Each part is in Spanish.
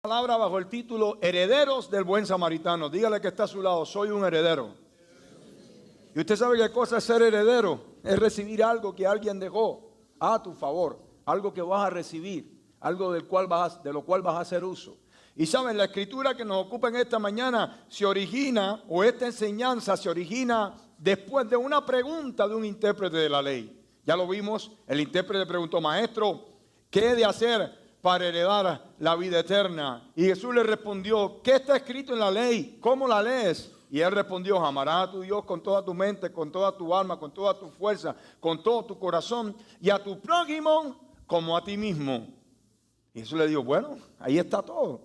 Palabra bajo el título Herederos del Buen Samaritano. Dígale que está a su lado, soy un heredero. Y usted sabe qué cosa es ser heredero. Es recibir algo que alguien dejó a tu favor. Algo que vas a recibir. Algo de lo cual vas a hacer uso. Y saben, la escritura que nos ocupa en esta mañana se origina, o esta enseñanza se origina después de una pregunta de un intérprete de la ley. Ya lo vimos, el intérprete preguntó: maestro, ¿qué he de hacer para heredar la vida eterna? Y Jesús le respondió: ¿qué está escrito en la ley? ¿Cómo la lees? Y él respondió: amarás a tu Dios con toda tu mente, con toda tu alma, con toda tu fuerza, con todo tu corazón, y a tu prójimo como a ti mismo. Y Jesús le dijo: bueno, ahí está todo.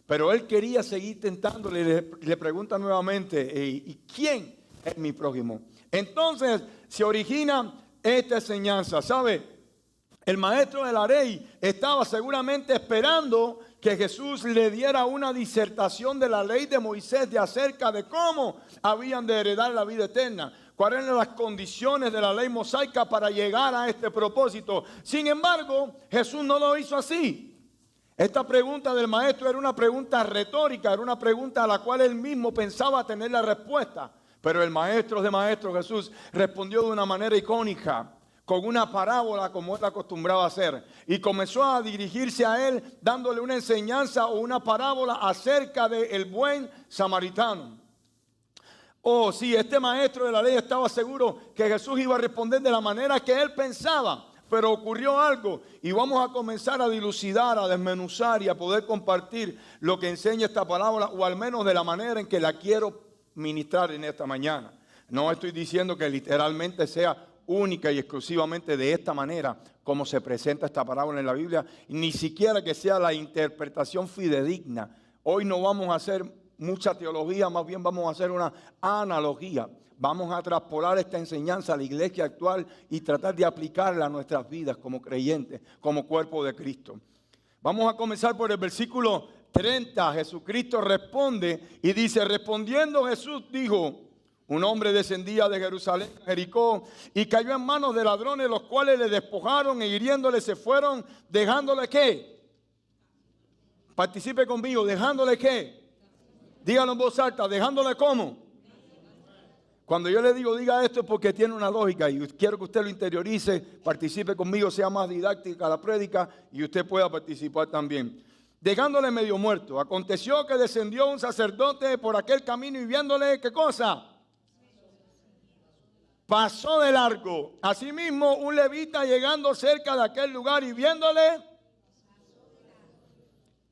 Pero él quería seguir tentándole y le pregunta nuevamente: ¿y quién es mi prójimo? Entonces se origina esta enseñanza, ¿sabe? El maestro de la ley estaba seguramente esperando que Jesús le diera una disertación de la ley de Moisés de acerca de cómo habían de heredar la vida eterna, cuáles eran las condiciones de la ley mosaica para llegar a este propósito. Sin embargo, Jesús no lo hizo así. Esta pregunta del maestro era una pregunta retórica, era una pregunta a la cual él mismo pensaba tener la respuesta. Pero el maestro de maestros, Jesús, respondió de una manera icónica, con una parábola como él acostumbraba a hacer. Y comenzó a dirigirse a él dándole una enseñanza o una parábola acerca del buen samaritano. Oh, sí, este maestro de la ley estaba seguro que Jesús iba a responder de la manera que él pensaba. Pero ocurrió algo y vamos a comenzar a dilucidar, a desmenuzar y a poder compartir lo que enseña esta parábola, o al menos de la manera en que la quiero ministrar en esta mañana. No estoy diciendo que literalmente sea única y exclusivamente de esta manera como se presenta esta parábola en la Biblia, ni siquiera que sea la interpretación fidedigna. Hoy no vamos a hacer mucha teología, más bien vamos a hacer una analogía. Vamos a traspolar esta enseñanza a la iglesia actual y tratar de aplicarla a nuestras vidas como creyentes, como cuerpo de Cristo. Vamos a comenzar por el versículo 30. Jesucristo responde y dice: respondiendo Jesús dijo: un hombre descendía de Jerusalén a Jericó y cayó en manos de ladrones, los cuales le despojaron e hiriéndole se fueron, dejándole ¿qué? Participe conmigo, dejándole ¿qué? Díganlo en voz alta, dejándole ¿cómo? Cuando yo le digo diga esto es porque tiene una lógica y quiero que usted lo interiorice, participe conmigo, sea más didáctica la prédica y usted pueda participar también. Dejándole medio muerto, aconteció que descendió un sacerdote por aquel camino y viéndole ¿qué cosa? Pasó de largo. Asimismo, un levita llegando cerca de aquel lugar y viéndole.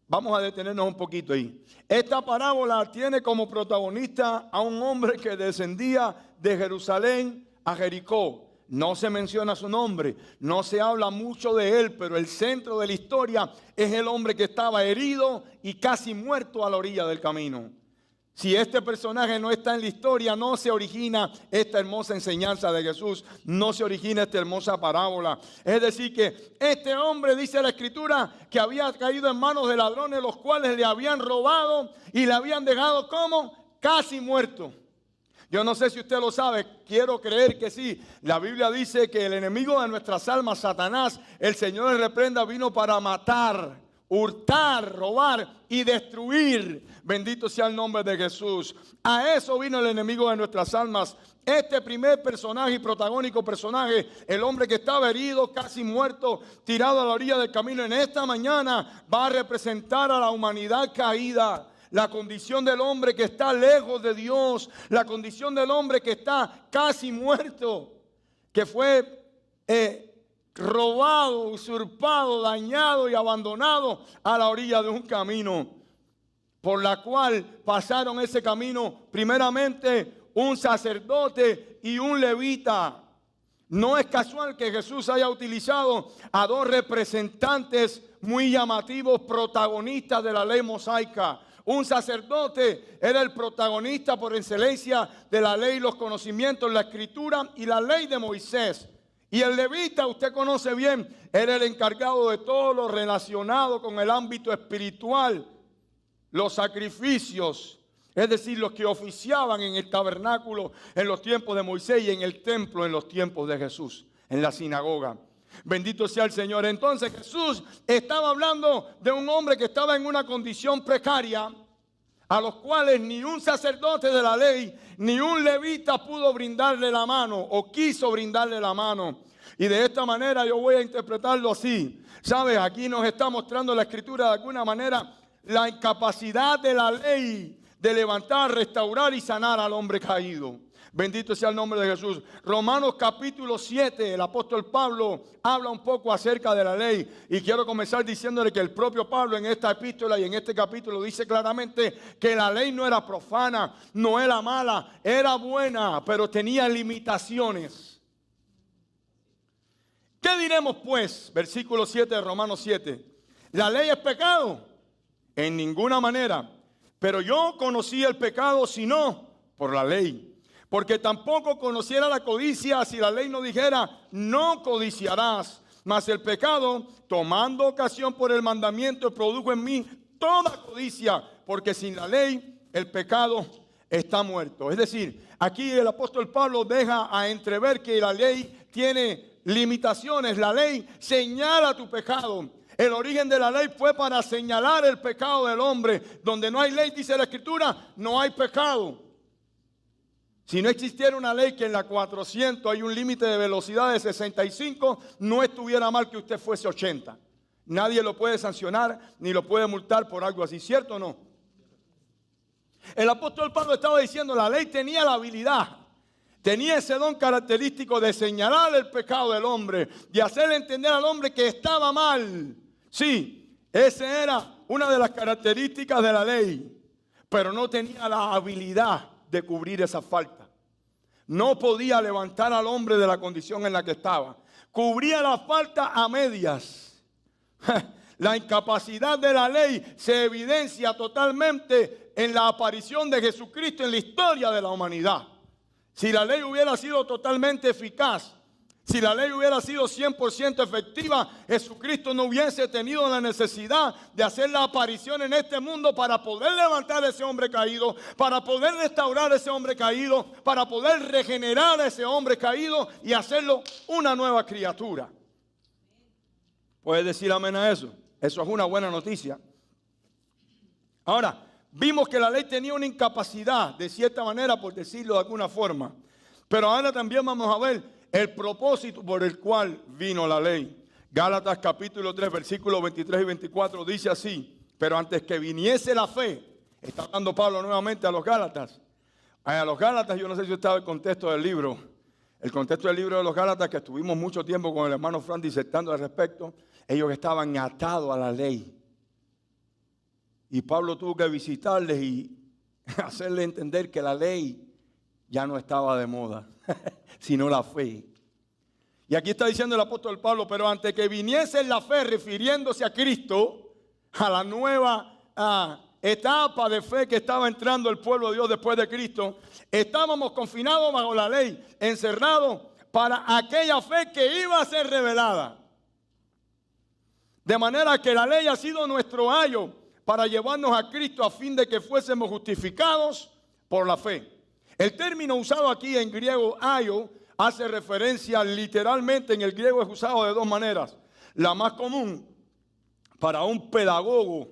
Vamos a detenernos un poquito ahí. Esta parábola tiene como protagonista a un hombre que descendía de Jerusalén a Jericó. No se menciona su nombre, no se habla mucho de él, pero el centro de la historia es el hombre que estaba herido y casi muerto a la orilla del camino. Si este personaje no está en la historia, no se origina esta hermosa enseñanza de Jesús, no se origina esta hermosa parábola. Es decir que este hombre, dice la escritura, que había caído en manos de ladrones, los cuales le habían robado y le habían dejado como casi muerto. Yo no sé si usted lo sabe, quiero creer que sí. La Biblia dice que el enemigo de nuestras almas, Satanás, el Señor le reprenda, vino para matar, hurtar, robar y destruir. Bendito sea el nombre de Jesús. A eso vino el enemigo de nuestras almas. Este primer personaje y protagónico personaje, el hombre que estaba herido, casi muerto, tirado a la orilla del camino, en esta mañana va a representar a la humanidad caída. La condición del hombre que está lejos de Dios, la condición del hombre que está casi muerto, que fue robado, usurpado, dañado y abandonado a la orilla de un camino, por la cual pasaron ese camino primeramente un sacerdote y un levita. No es casual que Jesús haya utilizado a dos representantes muy llamativos, protagonistas de la ley mosaica. Un sacerdote era el protagonista por excelencia de la ley, los conocimientos, la escritura y la ley de Moisés. Y el levita, usted conoce bien, era el encargado de todo lo relacionado con el ámbito espiritual, los sacrificios, es decir, los que oficiaban en el tabernáculo en los tiempos de Moisés y en el templo en los tiempos de Jesús, en la sinagoga. Bendito sea el Señor. Entonces Jesús estaba hablando de un hombre que estaba en una condición precaria, a los cuales ni un sacerdote de la ley, ni un levita pudo brindarle la mano o quiso brindarle la mano. Y de esta manera yo voy a interpretarlo así. ¿Sabes? Aquí nos está mostrando la Escritura de alguna manera la incapacidad de la ley de levantar, restaurar y sanar al hombre caído. Bendito sea el nombre de Jesús. Romanos capítulo 7, el apóstol Pablo habla un poco acerca de la ley. Y quiero comenzar diciéndole que el propio Pablo en esta epístola y en este capítulo dice claramente que la ley no era profana, no era mala, era buena, pero tenía limitaciones. ¿Qué diremos pues? Versículo 7 de Romanos 7. ¿La ley es pecado? En ninguna manera. Pero yo conocí el pecado sino por la ley. Porque tampoco conociera la codicia si la ley no dijera, no codiciarás. Mas el pecado, tomando ocasión por el mandamiento, produjo en mí toda codicia. Porque sin la ley el pecado está muerto. Es decir, aquí el apóstol Pablo deja a entrever que la ley tiene limitaciones. La ley señala tu pecado. El origen de la ley fue para señalar el pecado del hombre. Donde no hay ley, dice la Escritura, no hay pecado. Si no existiera una ley que en la 400 hay un límite de velocidad de 65, no estuviera mal que usted fuese 80. Nadie lo puede sancionar ni lo puede multar por algo así, ¿cierto o no? El apóstol Pablo estaba diciendo, la ley tenía la habilidad, tenía ese don característico de señalar el pecado del hombre, de hacerle entender al hombre que estaba mal. Sí, esa era una de las características de la ley, pero no tenía la habilidad de cubrir esa falta. No podía levantar al hombre de la condición en la que estaba. Cubría la falta a medias. La incapacidad de la ley se evidencia totalmente en la aparición de Jesucristo en la historia de la humanidad. Si la ley hubiera sido totalmente eficaz, si la ley hubiera sido 100% efectiva, Jesucristo no hubiese tenido la necesidad de hacer la aparición en este mundo para poder levantar a ese hombre caído, para poder restaurar a ese hombre caído, para poder regenerar a ese hombre caído y hacerlo una nueva criatura. ¿Puedes decir amén a eso? Eso es una buena noticia. Ahora, vimos que la ley tenía una incapacidad, de cierta manera, por decirlo de alguna forma. Pero ahora también vamos a ver el propósito por el cual vino la ley. Gálatas capítulo 3, versículos 23 y 24 dice así: pero antes que viniese la fe, está hablando Pablo nuevamente a los Gálatas. A los Gálatas, yo no sé si estaba el contexto del libro. El contexto del libro de los Gálatas, que estuvimos mucho tiempo con el hermano Fran disertando al respecto, ellos estaban atados a la ley. Y Pablo tuvo que visitarles y hacerles entender que la ley ya no estaba de moda, sino la fe. Y aquí está diciendo el apóstol Pablo, pero antes que viniese la fe, refiriéndose a Cristo, a la nueva etapa de fe que estaba entrando el pueblo de Dios después de Cristo, estábamos confinados bajo la ley, encerrados para aquella fe que iba a ser revelada. De manera que la ley ha sido nuestro ayo para llevarnos a Cristo a fin de que fuésemos justificados por la fe. El término usado aquí en griego, ayo, hace referencia literalmente, en el griego es usado de dos maneras. La más común, para un pedagogo,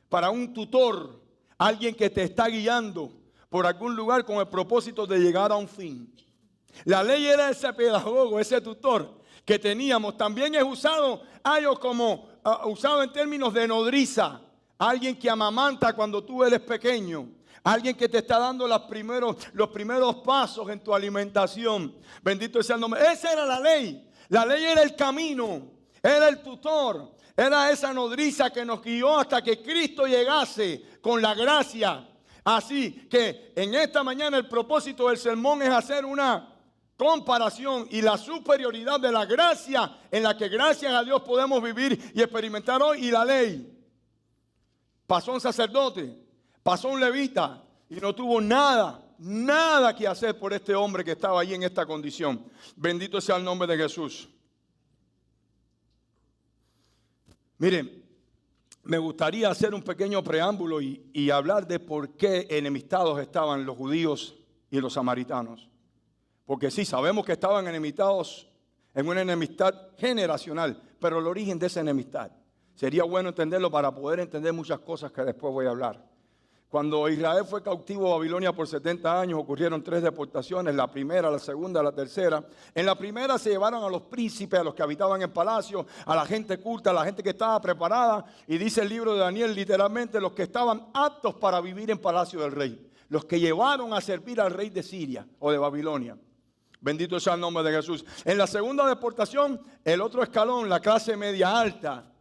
para un tutor, alguien que te está guiando por algún lugar con el propósito de llegar a un fin. La ley era ese pedagogo, ese tutor que teníamos. También es usado ayo como usado en términos de nodriza, alguien que amamanta cuando tú eres pequeño. Alguien que te está dando los primeros pasos en tu alimentación. Bendito sea el nombre. Esa era la ley. La ley era el camino. Era el tutor. Era esa nodriza que nos guió hasta que Cristo llegase con la gracia. Así que en esta mañana el propósito del sermón es hacer una comparación y la superioridad de la gracia en la que gracias a Dios podemos vivir y experimentar hoy, y la ley. Pasó un sacerdote. Pasó un levita y no tuvo nada que hacer por este hombre que estaba ahí en esta condición. Bendito sea el nombre de Jesús. Miren, me gustaría hacer un pequeño preámbulo y hablar de por qué enemistados estaban los judíos y los samaritanos. Porque sí, sabemos que estaban enemistados en una enemistad generacional. Pero el origen de esa enemistad sería bueno entenderlo para poder entender muchas cosas que después voy a hablar. Cuando Israel fue cautivo a Babilonia por 70 años, ocurrieron 3 deportaciones, la primera, la segunda, la tercera. En la primera se llevaron a los príncipes, a los que habitaban en palacio, a la gente culta, a la gente que estaba preparada. Y dice el libro de Daniel, literalmente, los que estaban aptos para vivir en palacio del rey. Los que llevaron a servir al rey de Siria o de Babilonia. Bendito sea el nombre de Jesús. En la segunda deportación, el otro escalón, la clase media alta.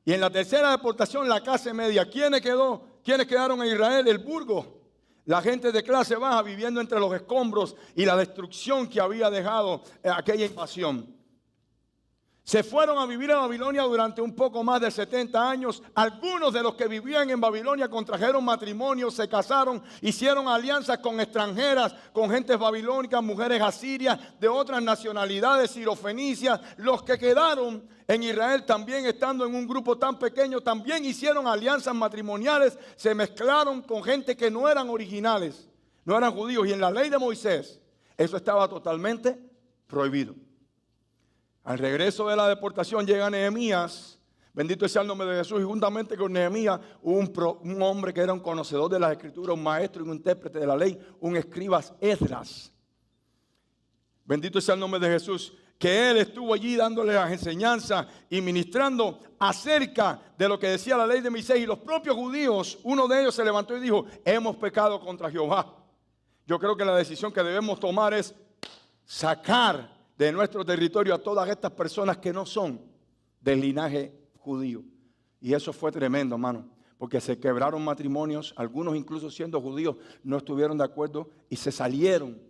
Y en la tercera deportación, la clase media. ¿Quiénes quedaron en Israel? El burgo. La gente de clase baja viviendo entre los escombros y la destrucción que había dejado aquella invasión. Se fueron a vivir a Babilonia durante un poco más de 70 años. Algunos de los que vivían en Babilonia contrajeron matrimonio, se casaron, hicieron alianzas con extranjeras, con gentes babilónicas, mujeres asirias, de otras nacionalidades, sirofenicias. Los que quedaron en Israel, también estando en un grupo tan pequeño, también hicieron alianzas matrimoniales, se mezclaron con gente que no eran originales, no eran judíos. Y en la ley de Moisés, eso estaba totalmente prohibido. Al regreso de la deportación llega Nehemías, bendito sea el nombre de Jesús, y juntamente con Nehemías hubo un hombre que era un conocedor de las escrituras, un maestro y un intérprete de la ley, un escribas, Esdras. Bendito sea el nombre de Jesús, que él estuvo allí dándole las enseñanzas y ministrando acerca de lo que decía la ley de Moisés. Y los propios judíos, uno de ellos se levantó y dijo, hemos pecado contra Jehová. Yo creo que la decisión que debemos tomar es sacar de nuestro territorio a todas estas personas que no son del linaje judío. Y eso fue tremendo, hermano, porque se quebraron matrimonios, algunos incluso siendo judíos no estuvieron de acuerdo y se salieron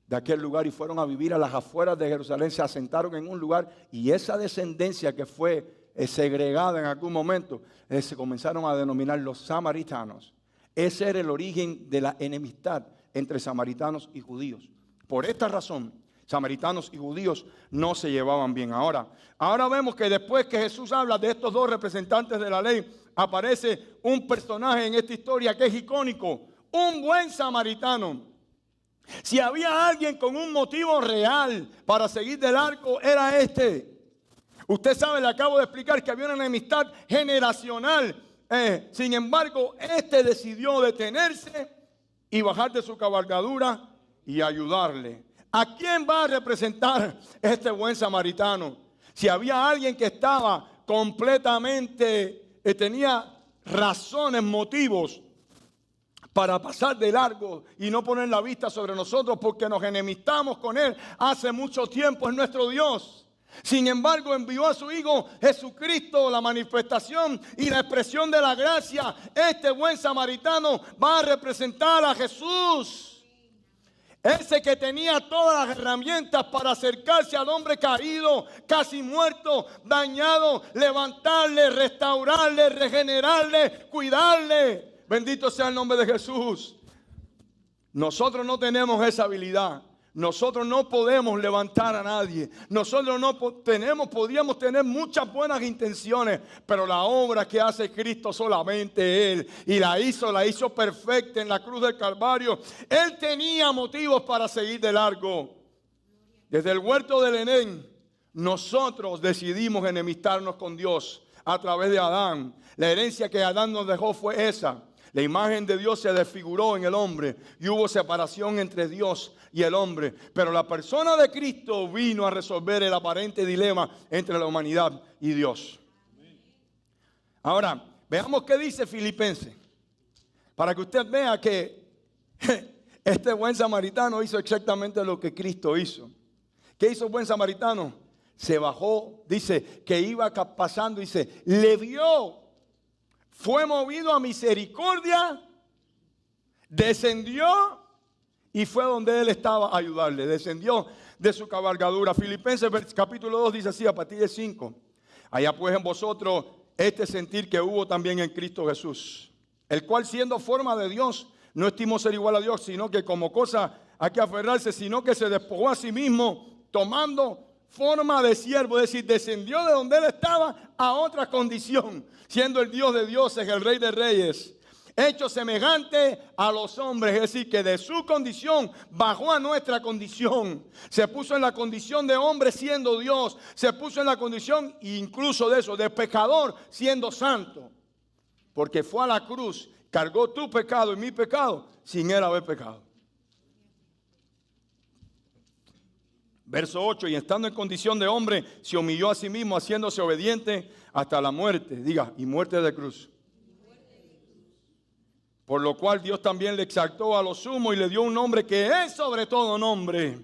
de aquel lugar y fueron a vivir a las afueras de Jerusalén, se asentaron en un lugar y esa descendencia que fue segregada en algún momento, se comenzaron a denominar los samaritanos. Ese era el origen de la enemistad entre samaritanos y judíos. Por esta razón, samaritanos y judíos no se llevaban bien. Ahora vemos que después que Jesús habla de estos dos representantes de la ley, aparece un personaje en esta historia que es icónico, un buen samaritano. Si había alguien con un motivo real para seguir de largo, era este. Usted sabe, le acabo de explicar que había una enemistad generacional. Sin embargo, este decidió detenerse y bajar de su cabalgadura y ayudarle. ¿A quién va a representar este buen samaritano? Si había alguien que estaba completamente, tenía razones, motivos para pasar de largo y no poner la vista sobre nosotros porque nos enemistamos con él hace mucho tiempo, es nuestro Dios. Sin embargo, envió a su Hijo Jesucristo, la manifestación y la expresión de la gracia. Este buen samaritano va a representar a Jesús. Ese que tenía todas las herramientas para acercarse al hombre caído, casi muerto, dañado, levantarle, restaurarle, regenerarle, cuidarle. Bendito sea el nombre de Jesús. Nosotros no tenemos esa habilidad. Nosotros no podemos levantar a nadie. Nosotros podríamos tener muchas buenas intenciones, pero la obra que hace Cristo solamente Él. Y la hizo perfecta en la cruz del Calvario. Él tenía motivos para seguir de largo. Desde el huerto del Edén, nosotros decidimos enemistarnos con Dios a través de Adán. La herencia que Adán nos dejó fue esa. La imagen de Dios se desfiguró en el hombre y hubo separación entre Dios y el hombre. Pero la persona de Cristo vino a resolver el aparente dilema entre la humanidad y Dios. Ahora, veamos qué dice Filipenses. Para que usted vea que este buen samaritano hizo exactamente lo que Cristo hizo. ¿Qué hizo el buen samaritano? Se bajó, dice que iba pasando, dice, le vio. Fue movido a misericordia, descendió y fue donde él estaba a ayudarle. Descendió de su cabalgadura. Filipenses capítulo 2 dice así a partir de 5. Allá pues en vosotros este sentir que hubo también en Cristo Jesús, el cual siendo forma de Dios, no estimó ser igual a Dios, sino que como cosa hay que aferrarse, sino que se despojó a sí mismo, tomando forma de siervo, es decir, descendió de donde él estaba a otra condición, siendo el Dios de dioses, el Rey de reyes. hecho semejante a los hombres. Es decir, que de su condición bajó a nuestra condición. Se puso en la condición de hombre siendo Dios. Se puso en la condición incluso de eso, de pecador siendo santo. Porque fue a la cruz, cargó tu pecado y mi pecado sin él haber pecado. Verso 8, y estando en condición de hombre, se humilló a sí mismo, haciéndose obediente hasta la muerte. Diga, y muerte de cruz. Por lo cual Dios también le exaltó a lo sumo y le dio un nombre que es sobre todo nombre,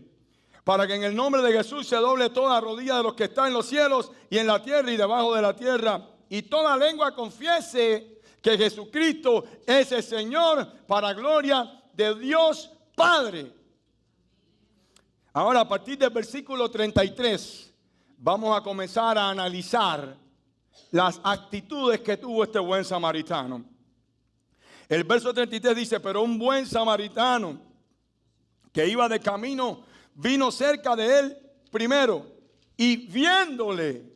para que en el nombre de Jesús se doble toda rodilla de los que están en los cielos y en la tierra y debajo de la tierra, y toda lengua confiese que Jesucristo es el Señor, para gloria de Dios Padre. Ahora, a partir del versículo 33, vamos a comenzar a analizar las actitudes que tuvo este buen samaritano. El verso 33 dice, pero un buen samaritano que iba de camino, vino cerca de él primero, y viéndole,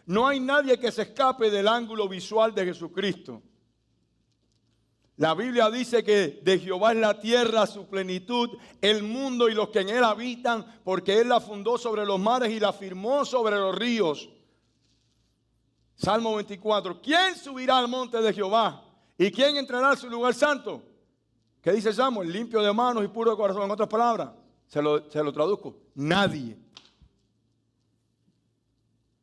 no hay nadie que se escape del ángulo visual de Jesucristo. La Biblia dice que de Jehová es la tierra, su plenitud, el mundo y los que en él habitan, porque él la fundó sobre los mares y la firmó sobre los ríos. Salmo 24, ¿quién subirá al monte de Jehová? ¿Y quién entrará a su lugar santo? ¿Qué dice Salmo? El limpio de manos y puro de corazón. En otras palabras, se lo traduzco, nadie.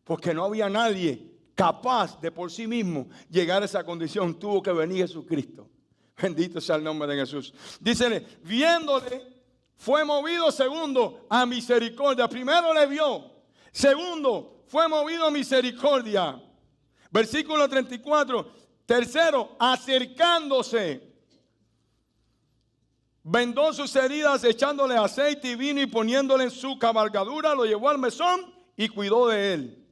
Porque no había nadie capaz de por sí mismo llegar a esa condición. Tuvo que venir Jesucristo. Bendito sea el nombre de Jesús. Dícele, viéndole, fue movido segundo a misericordia. Primero le vio. Segundo, fue movido a misericordia. Versículo 34. Tercero, acercándose. Vendó sus heridas echándole aceite y vino y poniéndole en su cabalgadura, lo llevó al mesón y cuidó de él.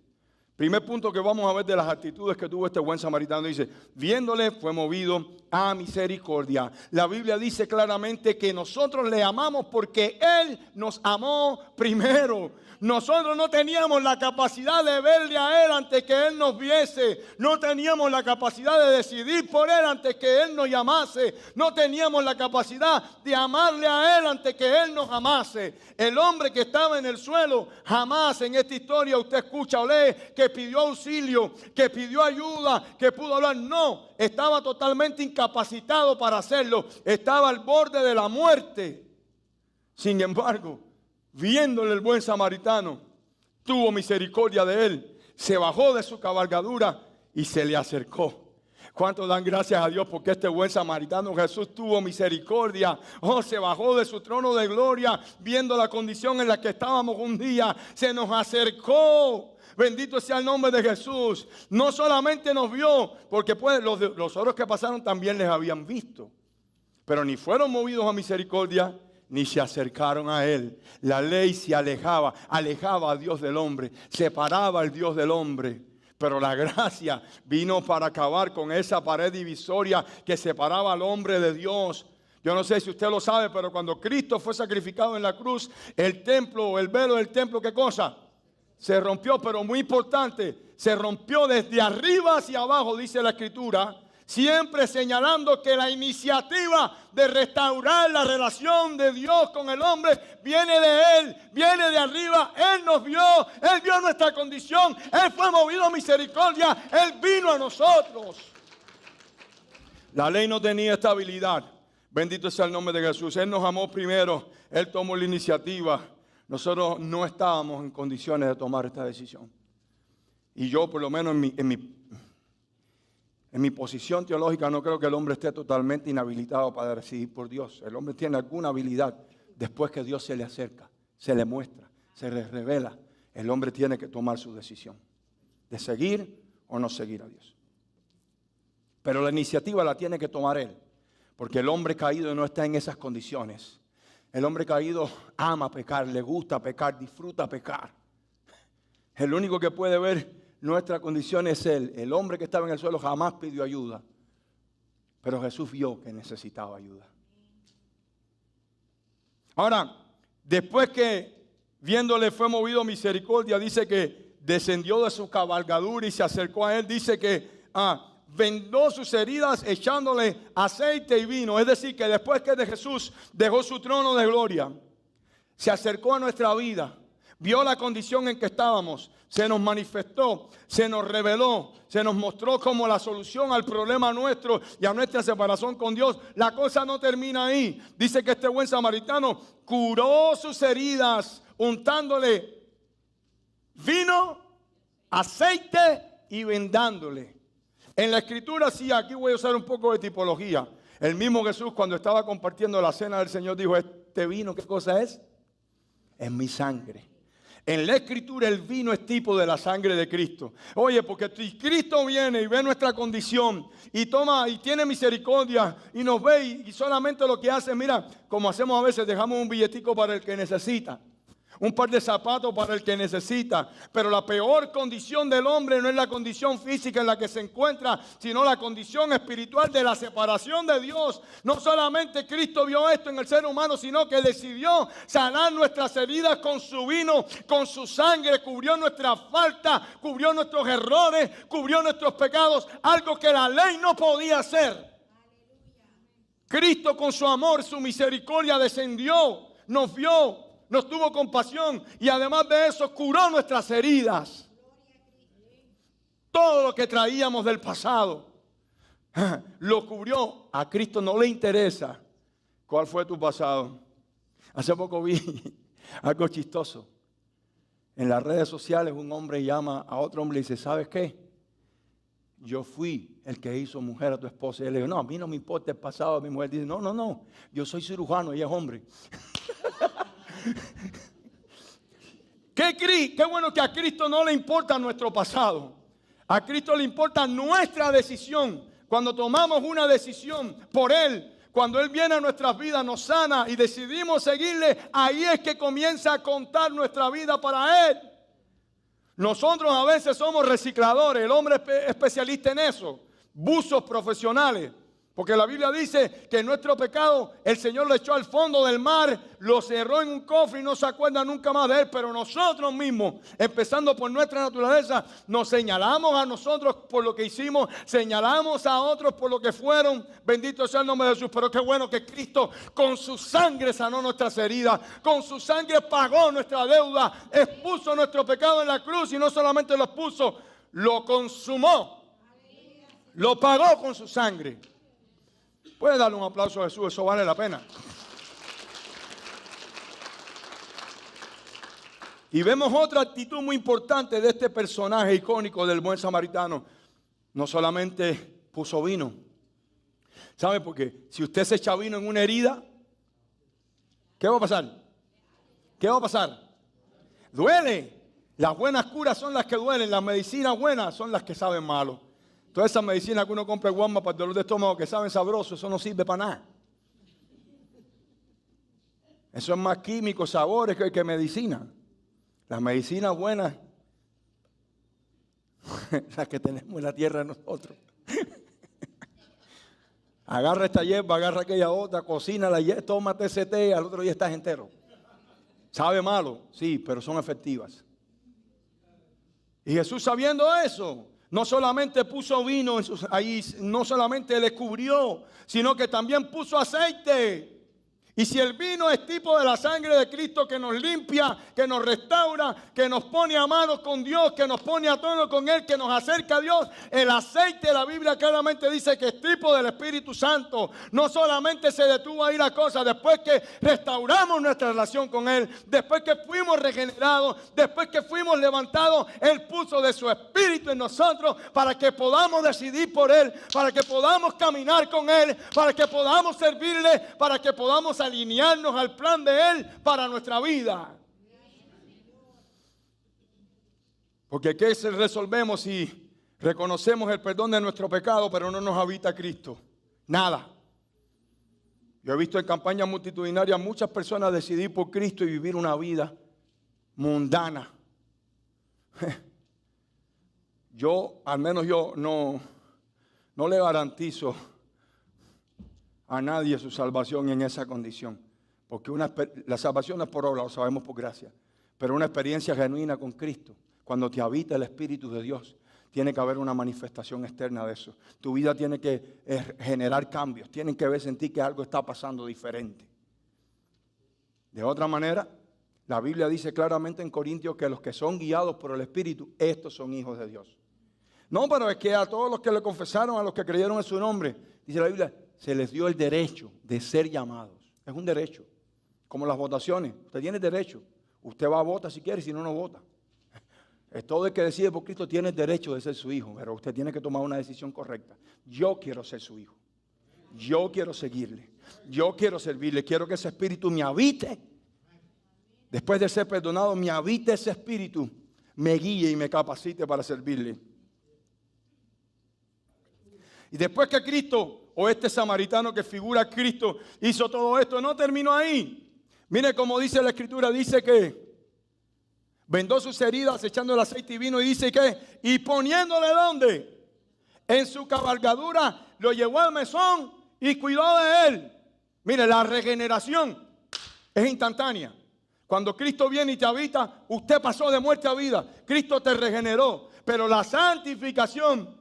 Primer punto que vamos a ver de las actitudes que tuvo este buen samaritano, dice, viéndole fue movido a misericordia. La Biblia dice claramente que nosotros le amamos porque Él nos amó primero. Nosotros no teníamos la capacidad de verle a Él antes que Él nos viese. No teníamos la capacidad de decidir por Él antes que Él nos llamase. No teníamos la capacidad de amarle a Él antes que Él nos amase. El hombre que estaba en el suelo, jamás en esta historia usted escucha o lee que pidió auxilio, que pidió ayuda, que pudo hablar. No, estaba totalmente incapacitado para hacerlo. Estaba al borde de la muerte. Sin embargo, viéndole el buen samaritano, tuvo misericordia de él, se bajó de su cabalgadura y se le acercó. ¿Cuántos dan gracias a Dios porque este buen samaritano Jesús tuvo misericordia? Oh, se bajó de su trono de gloria, viendo la condición en la que estábamos un día, se nos acercó. Bendito sea el nombre de Jesús. No solamente nos vio, porque pues los otros que pasaron también les habían visto, pero ni fueron movidos a misericordia, ni se acercaron a Él. La ley se alejaba a Dios del hombre, separaba al Dios del hombre. Pero la gracia vino para acabar con esa pared divisoria que separaba al hombre de Dios. Yo no sé si usted lo sabe, pero cuando Cristo fue sacrificado en la cruz, el templo, el velo del templo, ¿qué cosa? Se rompió, pero muy importante, se rompió desde arriba hacia abajo, dice la Escritura. Siempre señalando que la iniciativa de restaurar la relación de Dios con el hombre viene de Él, viene de arriba. Él nos vio, Él vio nuestra condición, Él fue movido a misericordia, Él vino a nosotros. La ley no tenía estabilidad. Bendito sea el nombre de Jesús. Él nos amó primero, Él tomó la iniciativa. Nosotros no estábamos en condiciones de tomar esta decisión. Y yo, por lo menos en mi posición teológica, no creo que el hombre esté totalmente inhabilitado para decidir por Dios. El hombre tiene alguna habilidad después que Dios se le acerca, se le muestra, se le revela. El hombre tiene que tomar su decisión de seguir o no seguir a Dios. Pero la iniciativa la tiene que tomar él, porque el hombre caído no está en esas condiciones. El hombre caído ama pecar, le gusta pecar, disfruta pecar. El único que puede ver nuestra condición es Él. El hombre que estaba en el suelo jamás pidió ayuda, pero Jesús vio que necesitaba ayuda. Ahora, después que viéndole fue movido a misericordia, dice que descendió de su cabalgadura y se acercó a Él. Dice que vendó sus heridas echándole aceite y vino. Es decir, que después que Jesús dejó su trono de gloria, se acercó a nuestra vida, vio la condición en que estábamos, se nos manifestó, se nos reveló, se nos mostró como la solución al problema nuestro y a nuestra separación con Dios. La cosa no termina ahí. Dice que este buen samaritano curó sus heridas untándole vino, aceite y vendándole. En la escritura, sí, aquí voy a usar un poco de tipología. El mismo Jesús, cuando estaba compartiendo la cena del Señor, dijo: este vino, ¿qué cosa es? Es mi sangre. En la escritura el vino es tipo de la sangre de Cristo. Oye, porque si Cristo viene y ve nuestra condición y toma y tiene misericordia y nos ve y solamente lo que hace, mira, como hacemos a veces, dejamos un billetico para el que necesita, un par de zapatos para el que necesita. Pero la peor condición del hombre no es la condición física en la que se encuentra, sino la condición espiritual de la separación de Dios. No solamente Cristo vio esto en el ser humano, sino que decidió sanar nuestras heridas con su vino, con su sangre. Cubrió nuestra falta, cubrió nuestros errores, cubrió nuestros pecados, algo que la ley no podía hacer. Cristo, con su amor, su misericordia, descendió, nos vio, nos tuvo compasión y además de eso curó nuestras heridas. Todo lo que traíamos del pasado lo cubrió. A Cristo no le interesa cuál fue tu pasado. Hace poco vi algo chistoso. En las redes sociales un hombre llama a otro hombre y dice: ¿sabes qué? Yo fui el que hizo mujer a tu esposa. Y él le dijo: no, a mí no me importa el pasado de mi mujer. Dice: no, yo soy cirujano y es hombre. Qué bueno que a Cristo no le importa nuestro pasado. A Cristo le importa nuestra decisión. Cuando tomamos una decisión por Él, cuando Él viene a nuestras vidas, nos sana y decidimos seguirle, ahí es que comienza a contar nuestra vida para Él. Nosotros a veces somos recicladores, el hombre es especialista en eso, buzos profesionales. Porque la Biblia dice que nuestro pecado el Señor lo echó al fondo del mar, lo cerró en un cofre y no se acuerda nunca más de él. Pero nosotros mismos, empezando por nuestra naturaleza, nos señalamos a nosotros por lo que hicimos, señalamos a otros por lo que fueron. Bendito sea el nombre de Jesús. Pero qué bueno que Cristo con su sangre sanó nuestras heridas, con su sangre pagó nuestra deuda, expuso nuestro pecado en la cruz y no solamente lo expuso, lo consumó, lo pagó con su sangre. Puede darle un aplauso a Jesús, eso vale la pena. Y vemos otra actitud muy importante de este personaje icónico del buen samaritano. No solamente puso vino. ¿Sabe por qué? Si usted se echa vino en una herida, ¿qué va a pasar? ¿Qué va a pasar? Duele. Las buenas curas son las que duelen, las medicinas buenas son las que saben malo. Todas esas medicinas que uno compra en Walmart para el dolor de estómago que saben sabroso, eso no sirve para nada. Eso es más químicos, sabores que medicina. Las medicinas buenas, las que tenemos en la tierra nosotros. Agarra esta hierba, agarra aquella otra, cocina la hierba, tómate ese té, al otro día estás entero. Sabe malo, sí, pero son efectivas. Y Jesús, sabiendo eso, no solamente puso vino ahí, no solamente le cubrió, sino que también puso aceite. Y si el vino es tipo de la sangre de Cristo que nos limpia, que nos restaura, que nos pone a mano con Dios, que nos pone a tono con Él, que nos acerca a Dios, el aceite, la Biblia claramente dice que es tipo del Espíritu Santo. No solamente se detuvo ahí la cosa, después que restauramos nuestra relación con Él, después que fuimos regenerados, después que fuimos levantados, Él puso de su Espíritu en nosotros para que podamos decidir por Él, para que podamos caminar con Él, para que podamos servirle, para que podamos alinearnos al plan de Él para nuestra vida. Porque ¿qué resolvemos si reconocemos el perdón de nuestro pecado, pero no nos habita Cristo? Nada. Yo he visto en campañas multitudinarias muchas personas decidir por Cristo y vivir una vida mundana. Al menos yo no le garantizo a nadie su salvación en esa condición. Porque la salvación no es por obra, lo sabemos por gracia. Pero una experiencia genuina con Cristo, cuando te habita el Espíritu de Dios, tiene que haber una manifestación externa de eso. Tu vida tiene que generar cambios. Tienen que ver en ti que algo está pasando diferente. De otra manera, la Biblia dice claramente en Corintios que los que son guiados por el Espíritu, estos son hijos de Dios. No, pero es que a todos los que le confesaron, a los que creyeron en su nombre, dice la Biblia, se les dio el derecho de ser llamados. Es un derecho. Como las votaciones. Usted tiene derecho. Usted va a votar si quiere, si no, no vota. Todo el que decide por Cristo tiene el derecho de ser su hijo, pero usted tiene que tomar una decisión correcta. Yo quiero ser su hijo. Yo quiero seguirle. Yo quiero servirle. Quiero que ese espíritu me habite. Después de ser perdonado, me habite ese espíritu, me guíe y me capacite para servirle. Y después que Cristo, o este samaritano que figura a Cristo, hizo todo esto, no terminó ahí. Mire cómo dice la Escritura, dice que vendó sus heridas echando el aceite y vino y dice que, y poniéndole ¿dónde? En su cabalgadura, lo llevó al mesón y cuidó de él. Mire, la regeneración es instantánea. Cuando Cristo viene y te habita, usted pasó de muerte a vida. Cristo te regeneró. Pero la santificación,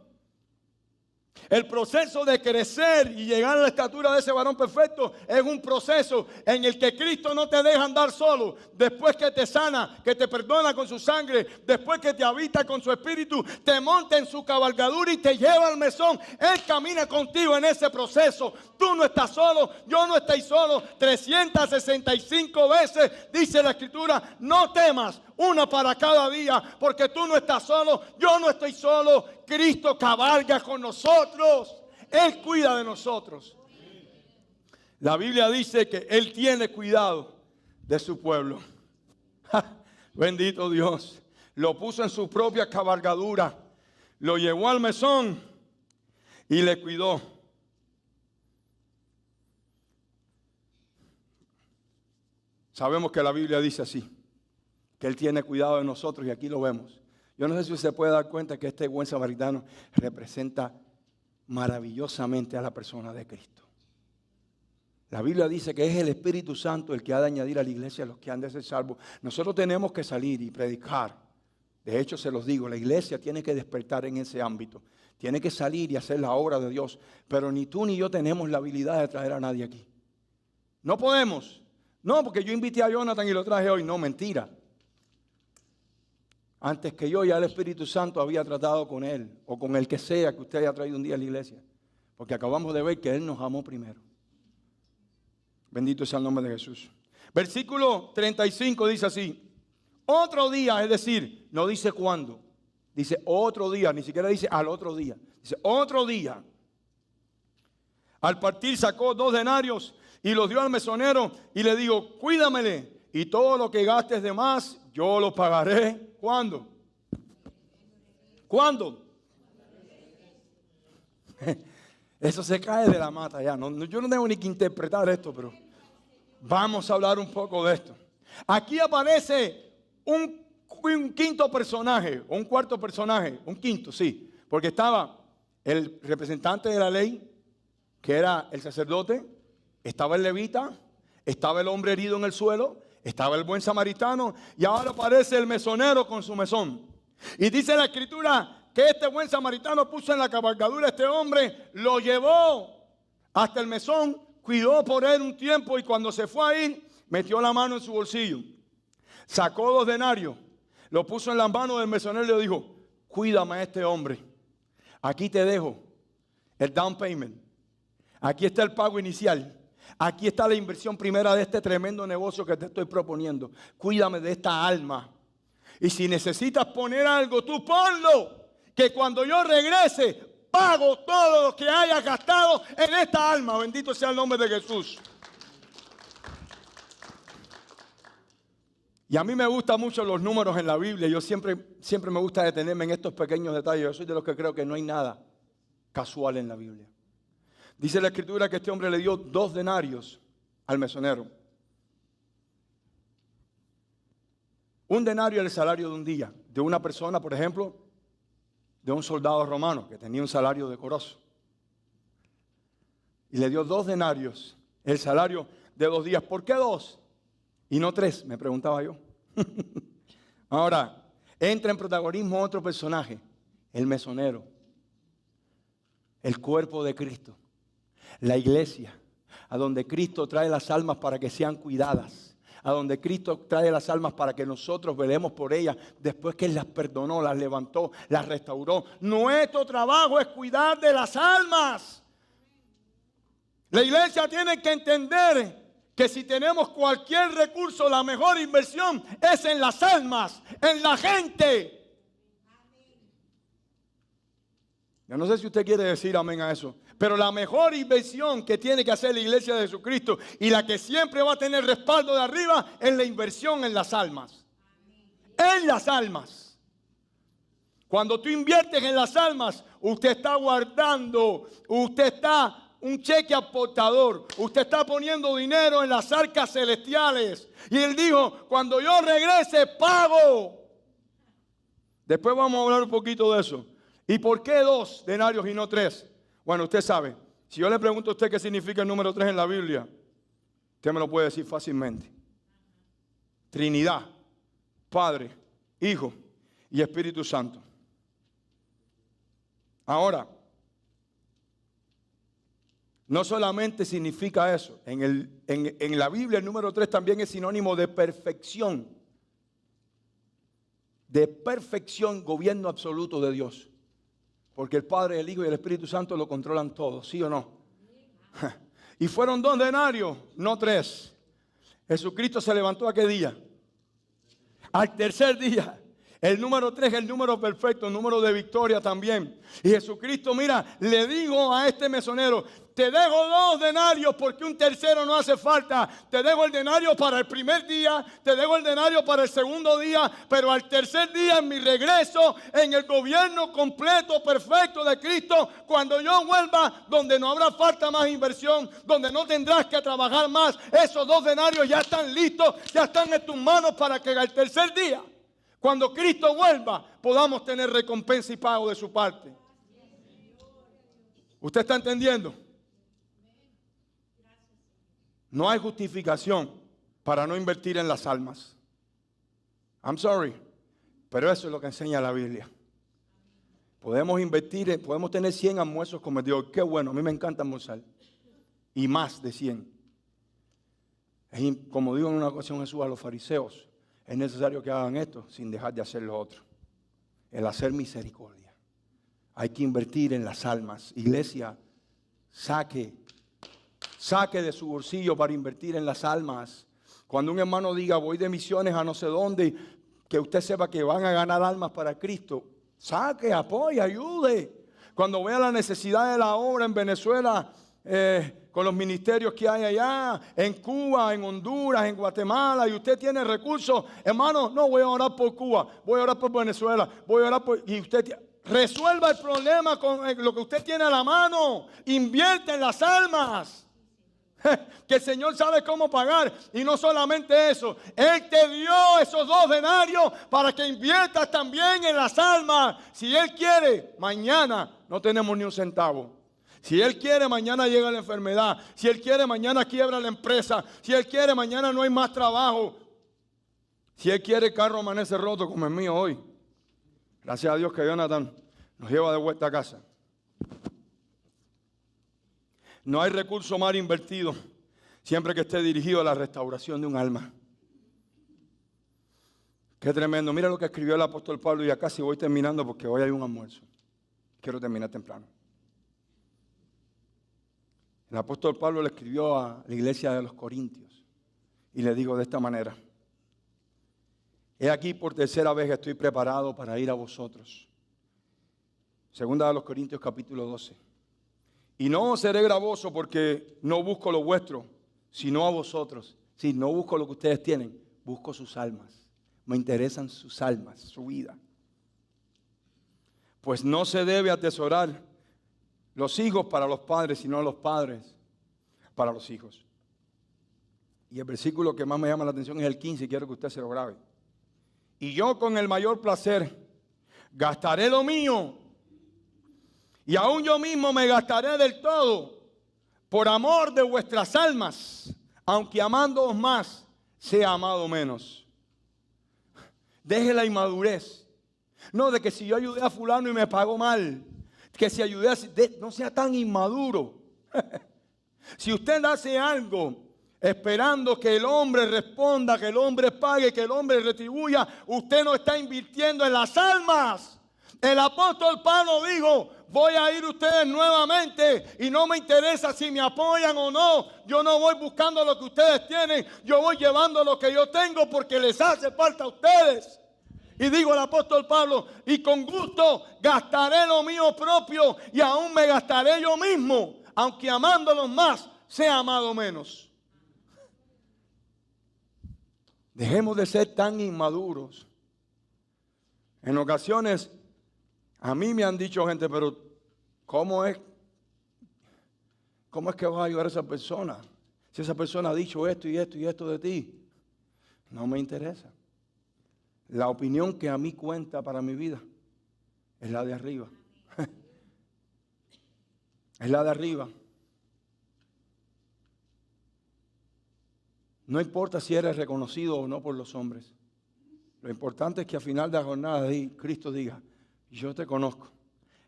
el proceso de crecer y llegar a la estatura de ese varón perfecto, es un proceso en el que Cristo no te deja andar solo. Después que te sana, que te perdona con su sangre, después que te habita con su espíritu, te monta en su cabalgadura y te lleva al mesón. Él camina contigo en ese proceso. Tú no estás solo, yo no estoy solo. 365 veces dice la Escritura, no temas, una para cada día, porque tú no estás solo, yo no estoy solo. Cristo cabalga con nosotros. Él cuida de nosotros. La Biblia dice que Él tiene cuidado de su pueblo. Bendito Dios. Lo puso en su propia cabalgadura. Lo llevó al mesón y le cuidó. Sabemos que la Biblia dice así, que Él tiene cuidado de nosotros y aquí lo vemos. Yo no sé si usted puede dar cuenta que este buen samaritano representa maravillosamente a la persona de Cristo. La Biblia dice que es el Espíritu Santo el que ha de añadir a la iglesia a los que han de ser salvos. Nosotros tenemos que salir y predicar. De hecho, se los digo, la iglesia tiene que despertar en ese ámbito. Tiene que salir y hacer la obra de Dios. Pero ni tú ni yo tenemos la habilidad de traer a nadie aquí. No podemos. No, porque yo invité a Jonathan y lo traje hoy. No, mentira. Antes que yo, ya el Espíritu Santo había tratado con él o con el que sea que usted haya traído un día a la iglesia. Porque acabamos de ver que Él nos amó primero. Bendito sea el nombre de Jesús. Versículo 35 dice así. Otro día, es decir, no dice cuándo. Dice otro día, ni siquiera dice al otro día. Dice otro día. Al partir sacó 2 denarios y los dio al mesonero y le dijo, cuídamele y todo lo que gastes de más, yo lo pagaré. ¿Cuándo? ¿Cuándo? Eso se cae de la mata ya. Yo no tengo ni que interpretar esto, pero vamos a hablar un poco de esto. Aquí aparece un quinto personaje, o un cuarto personaje, un quinto, sí. Porque estaba el representante de la ley, que era el sacerdote, estaba el levita, estaba el hombre herido en el suelo, estaba el buen samaritano y ahora aparece el mesonero con su mesón. Y dice la Escritura que este buen samaritano puso en la cabalgadura a este hombre, lo llevó hasta el mesón, cuidó por él un tiempo y cuando se fue a ir, metió la mano en su bolsillo, sacó 2 denarios, lo puso en las manos del mesonero y le dijo, cuídame a este hombre, aquí te dejo el down payment, aquí está el pago inicial. Aquí está la inversión primera de este tremendo negocio que te estoy proponiendo. Cuídame de esta alma. Y si necesitas poner algo, tú ponlo. Que cuando yo regrese, pago todo lo que hayas gastado en esta alma. Bendito sea el nombre de Jesús. Y a mí me gustan mucho los números en la Biblia. Yo siempre me gusta detenerme en estos pequeños detalles. Yo soy de los que creo que no hay nada casual en la Biblia. Dice la Escritura que este hombre le dio 2 denarios al mesonero. Un denario era el salario de un día, de una persona, por ejemplo, de un soldado romano que tenía un salario decoroso. Y le dio 2 denarios, el salario de 2 días. ¿Por qué 2 y no 3? Me preguntaba yo. Ahora, entra en protagonismo otro personaje, el mesonero, el cuerpo de Cristo, la iglesia, a donde Cristo trae las almas para que sean cuidadas, a donde Cristo trae las almas para que nosotros velemos por ellas después que Él las perdonó, las levantó, las restauró. Nuestro trabajo es cuidar de las almas. La iglesia tiene que entender que si tenemos cualquier recurso, la mejor inversión es en las almas, en la gente. Yo no sé si usted quiere decir amén a eso, pero la mejor inversión que tiene que hacer la iglesia de Jesucristo y la que siempre va a tener respaldo de arriba es la inversión en las almas. En las almas. Cuando tú inviertes en las almas, usted está guardando, usted está un cheque aportador, usted está poniendo dinero en las arcas celestiales. Y Él dijo, cuando yo regrese, pago. Después vamos a hablar un poquito de eso. ¿Y por qué 2 denarios y no 3? Bueno, usted sabe, si yo le pregunto a usted qué significa el número 3 en la Biblia, usted me lo puede decir fácilmente. Trinidad, Padre, Hijo y Espíritu Santo. Ahora, no solamente significa eso, en la Biblia el número 3 también es sinónimo de perfección. De perfección, gobierno absoluto de Dios. Porque el Padre, el Hijo y el Espíritu Santo lo controlan todo, ¿sí o no? Y fueron 2 denarios, no 3. Jesucristo se levantó ¿a qué día? Al tercer día. El número 3 es el número perfecto, el número de victoria también. Y Jesucristo, mira, le digo a este mesonero, te dejo 2 denarios porque un tercero no hace falta. Te dejo el denario para el primer día, te dejo el denario para el segundo día, pero al tercer día en mi regreso, en el gobierno completo, perfecto de Cristo, cuando yo vuelva, donde no habrá falta más inversión, donde no tendrás que trabajar más, esos 2 denarios ya están listos, ya están en tus manos para que al tercer día, cuando Cristo vuelva, podamos tener recompensa y pago de su parte. ¿Usted está entendiendo? No hay justificación para no invertir en las almas. I'm sorry, pero eso es lo que enseña la Biblia. Podemos invertir, podemos tener 100 almuerzos como Dios. Qué bueno, a mí me encanta almorzar. Y más de 100. Como dijo en una ocasión Jesús a los fariseos, es necesario que hagan esto sin dejar de hacer lo otro. El hacer misericordia. Hay que invertir en las almas. Iglesia, saque de su bolsillo para invertir en las almas. Cuando un hermano diga voy de misiones a no sé dónde, que usted sepa que van a ganar almas para Cristo, saque, apoye, ayude. Cuando vea la necesidad de la obra en Venezuela, con los ministerios que hay allá, en Cuba, en Honduras, en Guatemala, y usted tiene recursos, hermano, no voy a orar por Cuba, voy a orar por Venezuela, voy a orar por... Y usted resuelva el problema con lo que usted tiene a la mano, invierte en las almas. Que el Señor sabe cómo pagar. Y no solamente eso, Él te dio esos 2 denarios para que inviertas también en las almas. Si Él quiere, mañana no tenemos ni un centavo. Si Él quiere, mañana llega la enfermedad. Si Él quiere, mañana quiebra la empresa. Si Él quiere, mañana no hay más trabajo. Si Él quiere, el carro amanece roto como el mío hoy. Gracias a Dios que Jonathan nos lleva de vuelta a casa. No hay recurso mal invertido siempre que esté dirigido a la restauración de un alma. Qué tremendo. Mira lo que escribió el apóstol Pablo, y ya casi voy terminando porque hoy hay un almuerzo. Quiero terminar temprano. El apóstol Pablo le escribió a la iglesia de los Corintios y le dijo de esta manera: he aquí por tercera vez estoy preparado para ir a vosotros. Segunda de los Corintios capítulo 12. Y no seré gravoso porque no busco lo vuestro, sino a vosotros. Si no busco lo que ustedes tienen, busco sus almas. Me interesan sus almas, su vida. Pues no se debe atesorar los hijos para los padres, sino los padres para los hijos. Y el versículo que más me llama la atención es el 15, y quiero que usted se lo grabe. Y yo con el mayor placer gastaré lo mío, y aún yo mismo me gastaré del todo por amor de vuestras almas, aunque amándoos más, sea amado menos. Deje la inmadurez, No, de que si yo ayudé a fulano y me pagó mal. Que si ayudé a... No sea tan inmaduro. Si usted hace algo esperando que el hombre responda, que el hombre pague, que el hombre retribuya, usted no está invirtiendo en las almas. El apóstol Pablo dijo: voy a ir a ustedes nuevamente y no me interesa si me apoyan o no. Yo no voy buscando lo que ustedes tienen, yo voy llevando lo que yo tengo porque les hace falta a ustedes. Y digo el apóstol Pablo: y con gusto gastaré lo mío propio y aún me gastaré yo mismo, aunque amándolos más sea amado menos. Dejemos de ser tan inmaduros. En ocasiones a mí me han dicho gente: pero ¿cómo es que vas a ayudar a esa persona? Si esa persona ha dicho esto y esto y esto de ti. No me interesa. La opinión que a mí cuenta para mi vida es la de arriba. Es la de arriba. No importa si eres reconocido o no por los hombres. Lo importante es que al final de la jornada Cristo diga: yo te conozco.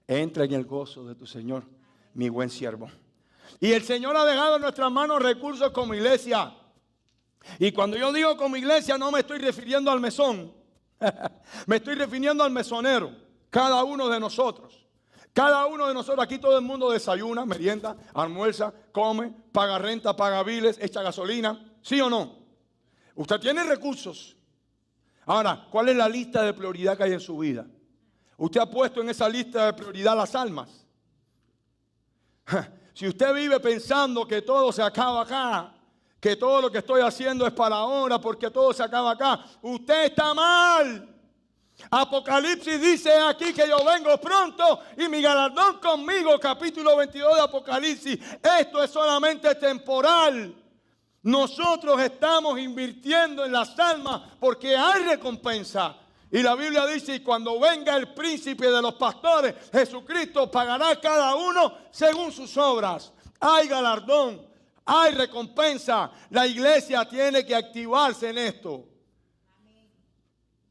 Entra en el gozo de tu Señor, mi buen siervo. Y el Señor ha dejado en nuestras manos recursos como iglesia. Y cuando yo digo como iglesia, no me estoy refiriendo al mesón. Me estoy refiriendo al mesonero. Cada uno de nosotros. Cada uno de nosotros, aquí todo el mundo desayuna, merienda, almuerza, come, paga renta, paga biles, echa gasolina. ¿Sí o no? Usted tiene recursos. Ahora, ¿cuál es la lista de prioridad que hay en su vida? ¿Usted ha puesto en esa lista de prioridad las almas? Si usted vive pensando que todo se acaba acá, que todo lo que estoy haciendo es para ahora porque todo se acaba acá, usted está mal. Apocalipsis dice aquí que yo vengo pronto y mi galardón conmigo, capítulo 22 de Apocalipsis. Esto es solamente temporal. Nosotros estamos invirtiendo en las almas porque hay recompensa. Y la Biblia dice: y cuando venga el príncipe de los pastores, Jesucristo pagará a cada uno según sus obras. Hay galardón, hay recompensa. La iglesia tiene que activarse en esto.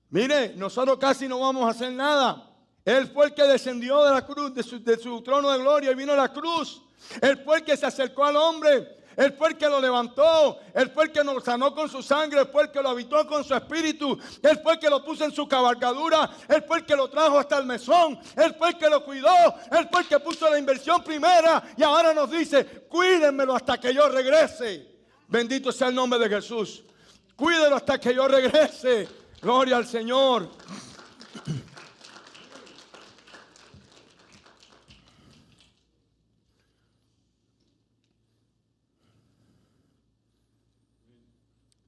Mire, nosotros casi no vamos a hacer nada. Él fue el que descendió de la cruz, de su trono de gloria, y vino a la cruz. Él fue el que se acercó al hombre. Él fue el que lo levantó. Él fue el que nos sanó con su sangre. Él fue el que lo habitó con su espíritu. Él fue el que lo puso en su cabalgadura. Él fue el que lo trajo hasta el mesón. Él fue el que lo cuidó. Él fue el que puso la inversión primera. Y ahora nos dice: cuídenmelo hasta que yo regrese. Bendito sea el nombre de Jesús. Cuídenlo hasta que yo regrese. Gloria al Señor.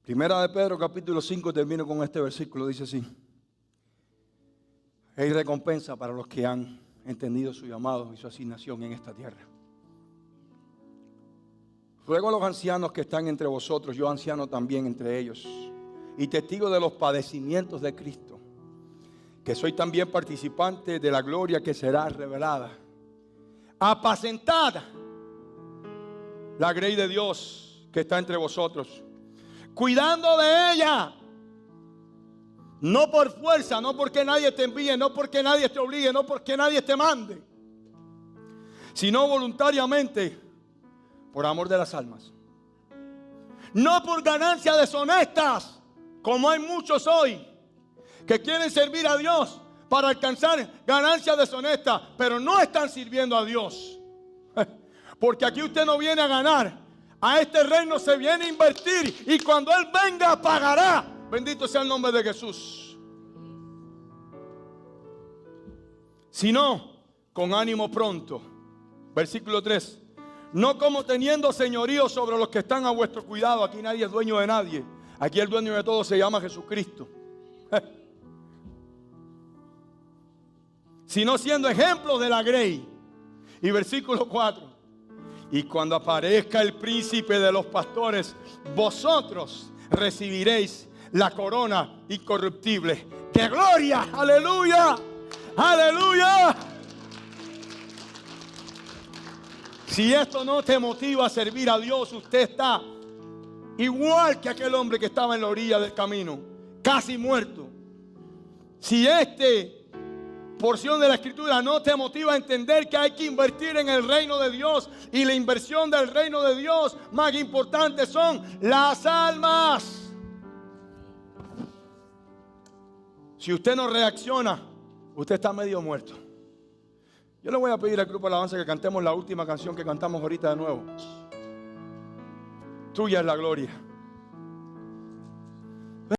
Primera de Pedro, capítulo 5, termino con este versículo. Dice así: hay recompensa para los que han entendido su llamado y su asignación en esta tierra. Ruego a los ancianos que están entre vosotros, yo anciano también entre ellos, y testigo de los padecimientos de Cristo, que soy también participante de la gloria que será revelada. Apacentad la grey de Dios que está entre vosotros, cuidando de ella, no por fuerza, no porque nadie te envíe, no porque nadie te obligue, no porque nadie te mande, sino voluntariamente, por amor de las almas. No por ganancias deshonestas, como hay muchos hoy que quieren servir a Dios para alcanzar ganancias deshonestas, pero no están sirviendo a Dios. Porque aquí usted no viene a ganar. A este reino se viene a invertir, y cuando Él venga pagará. Bendito sea el nombre de Jesús. Sino con ánimo pronto. Versículo 3. No como teniendo señorío sobre los que están a vuestro cuidado. Aquí nadie es dueño de nadie. Aquí el dueño de todo se llama Jesucristo. Sino siendo ejemplos de la grey. Y versículo 4. Y cuando aparezca el príncipe de los pastores, vosotros recibiréis la corona incorruptible. ¡Qué gloria! ¡Aleluya! ¡Aleluya! Si esto no te motiva a servir a Dios, usted está igual que aquel hombre que estaba en la orilla del camino, casi muerto. Si este porción de la Escritura no te motiva a entender que hay que invertir en el reino de Dios, y la inversión del reino de Dios más importante son las almas. Si usted no reacciona, usted está medio muerto. Yo le voy a pedir al grupo de alabanza que cantemos la última canción que cantamos ahorita de nuevo. Tuya es la gloria.